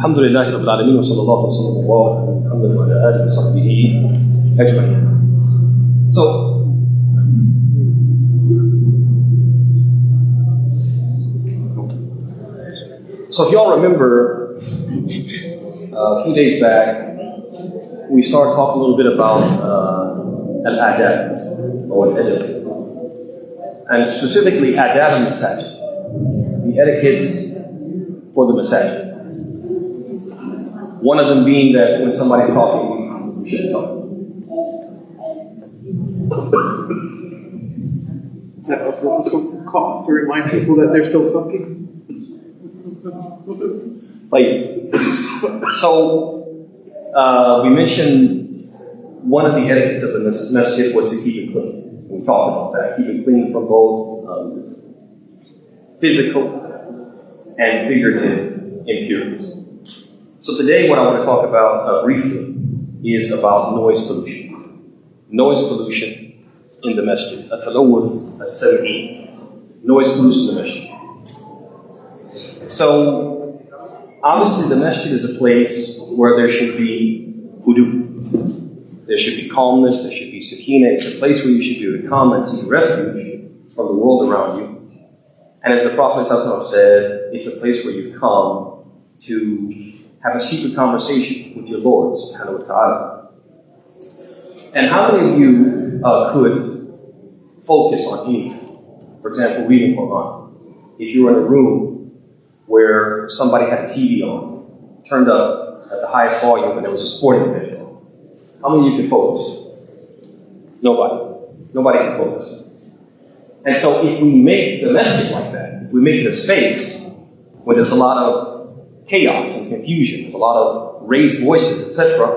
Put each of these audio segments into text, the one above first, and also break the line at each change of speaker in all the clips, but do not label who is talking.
Alhamdulillahi Rabbil Alameen wa sallallahu wa sallam wa Muhammad wa ala alihi wa sahbihi ajma'in. So if y'all remember, a few days back, we started talking a little bit about al-adab, or al-adab, and specifically adab al-masajid, the etiquettes for the masajid. One of them being that when somebody's talking, we shouldn't talk.
Is that a purposeful cough to remind people that they're still talking?
We mentioned one of the etiquettes of the masjid was to keep it clean. We talked about that. Keep it clean from both physical and figurative impurities. So today what I want to talk about briefly is about noise pollution. Noise pollution in the masjid. Taraweeh as-Saafiy. Noise pollution in the masjid. So, obviously the masjid is a place where there should be hudu. There should be calmness, there should be sakina. It's a place where you should be able to come and seek refuge from the world around you. And as the Prophet ﷺ said, it's a place where you come to have a secret conversation with your Lord, subhanahu wa ta'ala. And how many of you could focus on anything? For example, reading Quran. If you were in a room where somebody had a TV on, turned up at the highest volume, and there was a sporting event on, how many of you can focus? Nobody. Nobody can focus. And so if we make the masjid like that, if we make it a space where there's a lot of chaos and confusion, there's a lot of raised voices, etc.,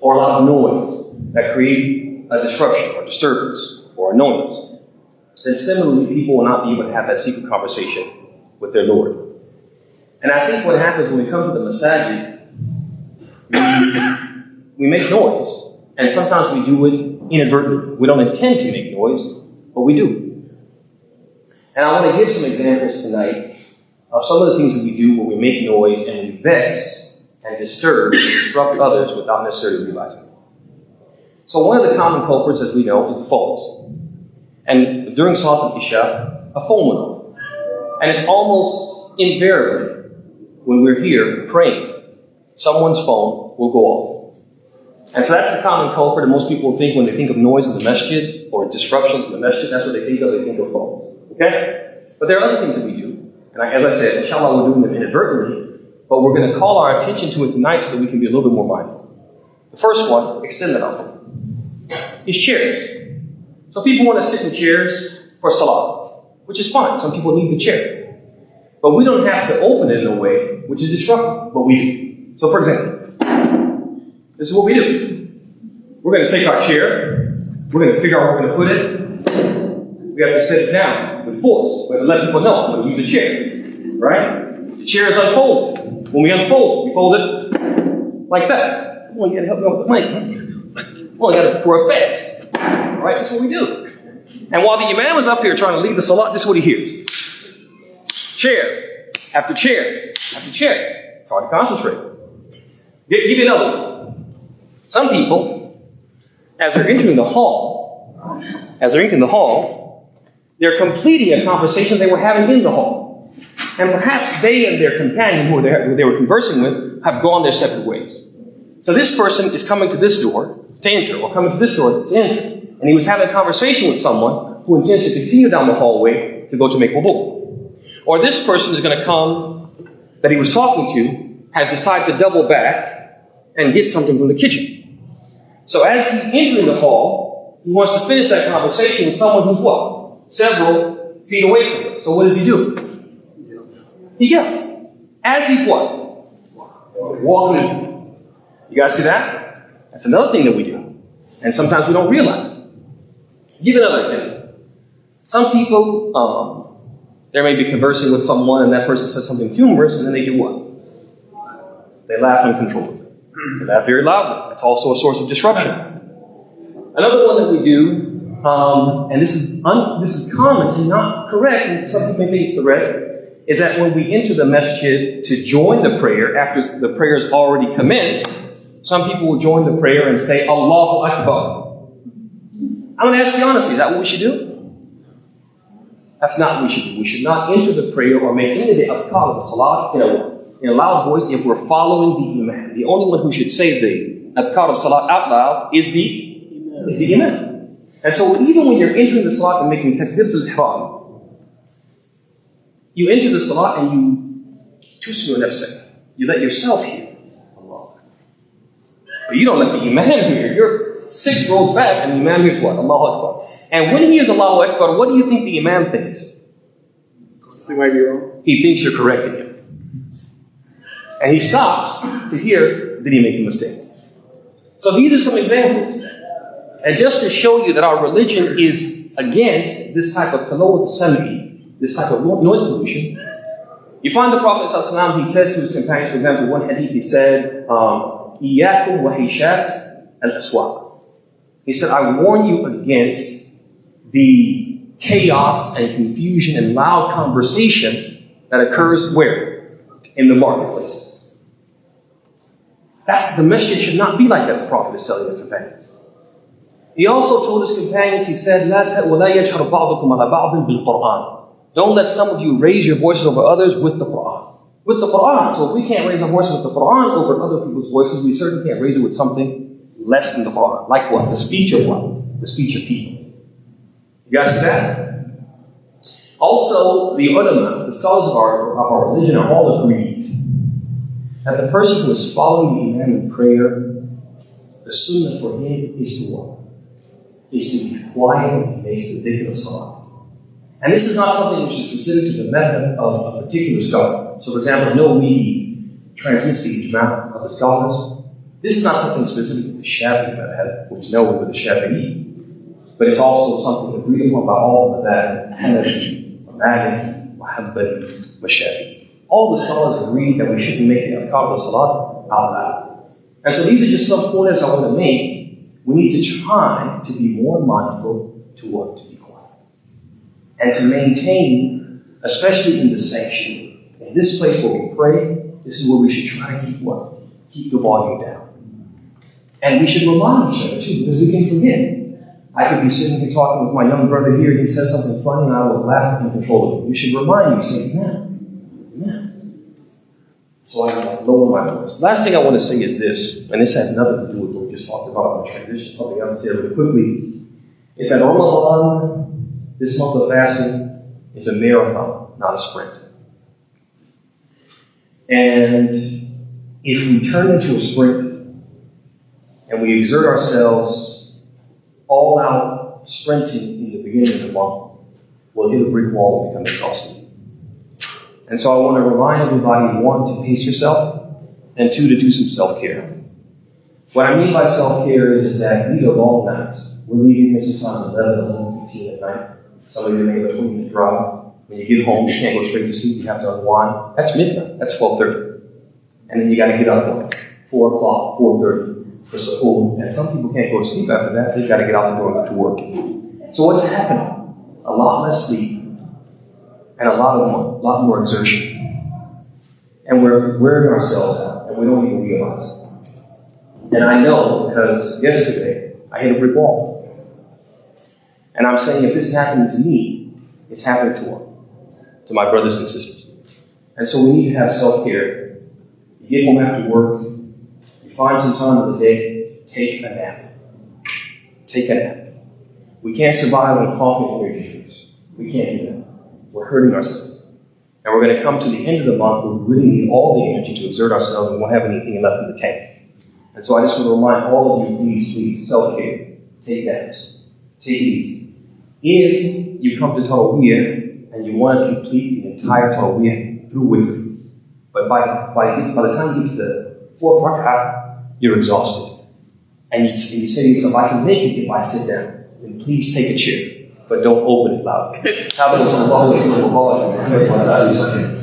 or a lot of noise that create a disruption or disturbance or annoyance, then similarly people will not be able to have that secret conversation with their Lord. And I think what happens when we come to the masajid, we make noise. And sometimes we do it inadvertently. We don't intend to make noise, but we do. And I want to give some examples tonight of some of the things that we do when we make noise and we vex and disturb and disrupt others without necessarily realizing it. So one of the common culprits, as we know, is the phones. And during Salat al-Isha, a phone went off. And it's almost invariably, when we're here praying, someone's phone will go off. And so that's the common culprit that most people think when they think of noise in the masjid or disruptions in the masjid. That's what they think of phones. Okay? But there are other things that we do. And as I said, inshallah, we're doing them inadvertently, but we're going to call our attention to it tonight so that we can be a little bit more mindful. The first one, extend that out, is chairs. So people want to sit in chairs for salah, which is fine. Some people need the chair. But we don't have to open it in a way which is disruptive, but we do. So for example, this is what we do. We're going to take our chair, we're going to figure out where we're going to put it. We have to set it down with force. We have to let people know I'm going to use a chair, right? The chair is unfolded. When we unfold it, we fold it like that. Come on, you got to help me out with the mic. Well, you got to pour effect. All right, that's what we do. And while the imam is up here trying to lead the salat, this is what he hears. Chair after chair after chair. It's hard to concentrate. Give you another one. Some people, as they're entering the hall, they're completing a conversation they were having in the hall. And perhaps they and their companion who they were conversing with have gone their separate ways. So this person is coming to this door to enter, or coming to this door to enter. And he was having a conversation with someone who intends to continue down the hallway to go to make wudu. Or this person is going to come, that he was talking to, has decided to double back and get something from the kitchen. So as he's entering the hall, he wants to finish that conversation with someone who's what? Several feet away from him. So what does he do? He yells. As he's what? Walking. You guys see that? That's another thing that we do. And sometimes we don't realize it. Give another example. Some people, they may be conversing with someone and that person says something humorous and then they do what? They laugh uncontrollably. They laugh very loudly. That's also a source of disruption. Another one that we do, and this is common and not correct, and some people may think it's correct, is that when we enter the masjid to join the prayer, after the prayer is already commenced, some people will join the prayer and say, Allahu Akbar. I'm going to ask you honestly, is that what we should do? That's not what we should do. We should not enter the prayer or make any of the adhkar of the salat in a loud voice if we're following the imam. The only one who should say the adhkar of salat out loud is the imam. And so even when you're entering the salat and making takbir al-ihram, you enter the salat and you tusnu nafsak. You let yourself hear Allah. But you don't let the imam hear. You're 6 rows back and the imam hears what? Allahu Akbar. And when he hears Allahu Akbar, what do you think the imam thinks?
Something might be wrong.
He thinks you're correcting him. And he stops to hear, did he make a mistake? So these are some examples. And just to show you that our religion is against this type of talawat al-sami, this type of noise pollution, you find the Prophet ﷺ, he said to his companions, for example, one hadith, he said, إِيَّاكُمْ وَهِشَاتِ الْأَسْوَاقِ. He said, I warn you against the chaos and confusion and loud conversation that occurs where? In the marketplaces. The masjid should not be like that, the Prophet is telling his companions. He also told his companions, he said, وَلَا يَجْهَرْ بَعْضُكُمْ عَلَى بَعْضٍ بِالْقُرْآنِ. Don't let some of you raise your voices over others with the Quran. With the Quran. So if we can't raise our voices with the Quran over other people's voices, we certainly can't raise it with something less than the Quran. Like what? The speech of what? The speech of people. You guys see that? Also, the ulama, the scholars of our religion are all agreed that the person who is following the imam in prayer, the sunnah for him is to what? Is to be quiet when he makes the dhikr of salah. And this is not something which is specific to the method of a particular scholar. So for example, no we transmits the ijma' of the scholars. This is not something specific to the Shafi'i method, which is known with the Shafi'i, but it's also something agreed upon by all of that Hanafi, Maliki, Hanbali, Shafi'i. All the scholars agree that we shouldn't make the adhkar of salat out loud. And so these are just some pointers I want to make. We need to try to be more mindful to what? To be quiet. And to maintain, especially in the sanctuary, in this place where we pray, this is where we should try to keep what? Keep the volume down. And we should remind each other too, because we can forget. I could be sitting here talking with my young brother here, and he says something funny, and I will laugh uncontrollably. You should remind me, say, Amen. So I lower my voice. Last thing I want to say is this, and this has nothing to do with what we just talked about in the transition, something else to say really quickly, is that Ramadan, this month of fasting, is a marathon, not a sprint. And if we turn into a sprint and we exert ourselves all out sprinting in the beginning of the month, we'll hit a brick wall and become exhausted. And so I want to remind everybody, 1, to pace yourself, and 2, to do some self-care. What I mean by self-care is that these are long nights. We're leaving here sometimes 11:15 at night. Some of you may have a 20-minute drive. When you get home, you can't go straight to sleep. You have to unwind. That's midnight. That's 12:30. And then you got to get up at 4 o'clock, 4:30 for suhoor. And some people can't go to sleep after that. They've got to get out the door and go to work. So what's happening? A lot less sleep and a lot more exertion. And we're wearing ourselves out, and we don't even realize it. And I know because yesterday I hit a brick wall. And I'm saying if this is happening to me, it's happening to what? To my brothers and sisters. And so we need to have self-care. You get home after work, you find some time in the day, take a nap. Take a nap. We can't survive on coffee and energy drinks. We can't do that. We're hurting ourselves. And we're going to come to the end of the month where we really need all the energy to exert ourselves and we won't have anything left in the tank. And so I just want to remind all of you, please, self-care. Take naps. Take it easy. If you come to Taraweeh and you want to complete the entire Taraweeh through witr, but by the time you get to the 4th rak'ah, you're exhausted. And you say to yourself, I can make it if I sit down. Then please take a chair, but don't open it loud.